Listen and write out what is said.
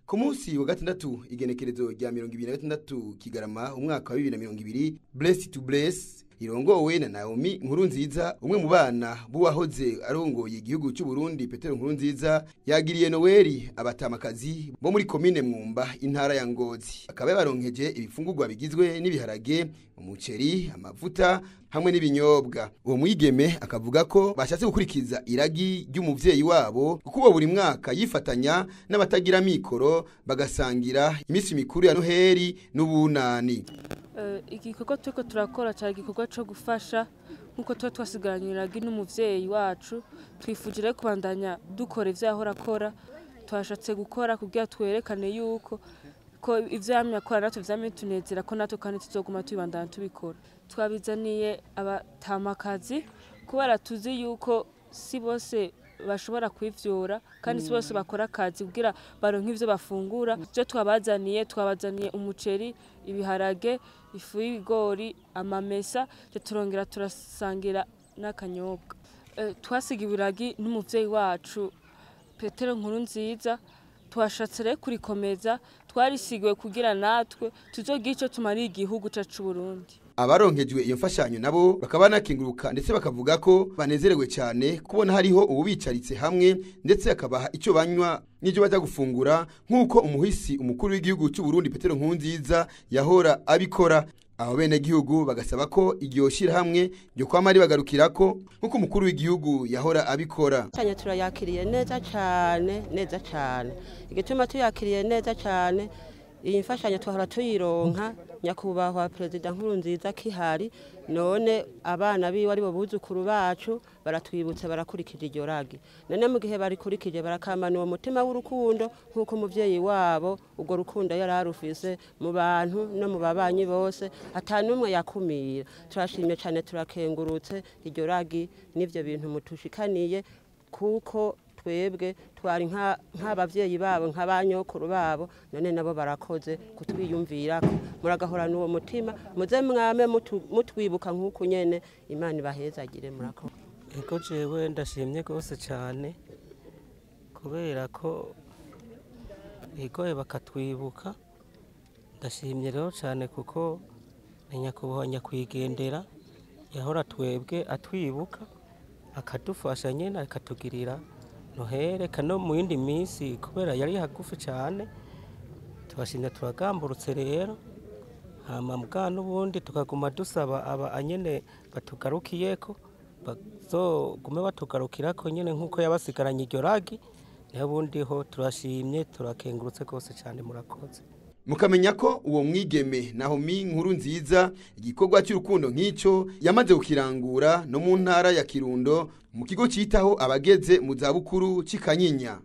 Ku munsi wa gatandatu igenekerezo rya 2026 Kigarama umwaka wa 2020 Blessed to Bless irongowe na Naomi Nkurunziza umwe mu bana buwahoze arongoye igihugu cy'u Burundi Petero Nkurunziza yagiriye Noeli abatamakazi bo muri komine Mwumba intara ya Ngozi akaba yabaronkeje ibifungurwa bigizwe n'ibiharage umuceri amavuta hamwe n'ibinyobwa. Uwo mwigeme akavuga ko bashatse gukurikiza iragi ry'umuvyeyi wabo kuko buri mwaka yifatanya n'abatagira mikoro bagasangira imisi mikuru ya Noheli n'ubunani. Igikorwa turiko turakora cyari igikorwa cyo gufasha nkuko tuba twasigaranye iragi n'umuvyeyi wacu twifujire kubandanya dukora ivyo yahora akora twashatse gukora kugira twerekane yuko ko ivyamya akora natwe vyamye tunezera ko natwe kandi tuzoguma tubandanya tubikora. Twabizaniye abatamakazi kubera tuzi yuko si bose bashobora kwivyora kandi si bose bakora akazi kugira baronke ivyo bafungura. Byo twabazaniye umuceri ibiharage ifu y'ibigori amamesa cyo turongera turasangira n'akanyobwa. Twasiga ibiragi n'umuvyeyi wacu Petero Nkurunziza twashatse rero kurikomeza twarisigiwe kugira natwe tuzogira ico tumari igihugu cacu Burundi. Abaronkejwe iyo mfashanyo nabo bakaba nakinguruka ndetse bakavuga ko banezerewe cyane kubona hariho ububicaritse hamwe ndetse akabaha icyo banywa n'icyo baza gufungura nkuko umuhisi umukuru w'igihugu cy'u Burundi Petero Nkurunziza yahora abikora. Aho bene gihugu bagasaba ko iryo shira hamwe ryo kwama ari bagarukirako nkuko umukuru w'igihugu yahora abikora. Cyane turayakiriye neza cyane igituma tuyakiriye neza cyane iyi mfashanyo twahora tuyironka nyakubahwa Perezida Nkurunziza kihari none abana biwe ari bo buzukuru bacu baratwibutse barakurikije iryo ragi none mu gihe barikurikije barakamana uwo mutima w'urukundo nkuko umuvyeyi wabo ubwo rukundo yararufise mu bantu no mu babanyi bose atanumwe yakumira. Turashimye cyane turakengurutse iryo ragi n'ivyo bintu mutushikaniye kuko twebwe twari nk'abavyeyi babo nk'abanyokuru babo none nabo barakoze kutwiyumvira muragahora n'uwo mutima muze mwame mutwibuka nk'uko nyene Imana ibahezagire murako. Ego jewe ndashimye gose cyane kubera ko igoye bakatwibuka ndashimye rero cyane kuko nyakubahwa nyakwigendera yahora twebwe atwibuka akadufasha nyene akatugirira Noheli kano mu yindi minsi kubera yari hagufi cyane tubashimye turagamburutse rero hama mugano ubundi tukaguma dusaba aba anyene batugarukiyeko bazogume batugarukirako nyene nkuko yabasigaranye iryo ragi n'ubundi ho turashimye turakengurutse kose cyane murakoze. Mukamenya ko uwo mwigeme Naomi Nkurunziza igikorwa cy'urukundo nk'icyo yamaze gukirangura no mu ntara ya Kirundo mu kigo citaho abageze mu zabukuru cikanyinya.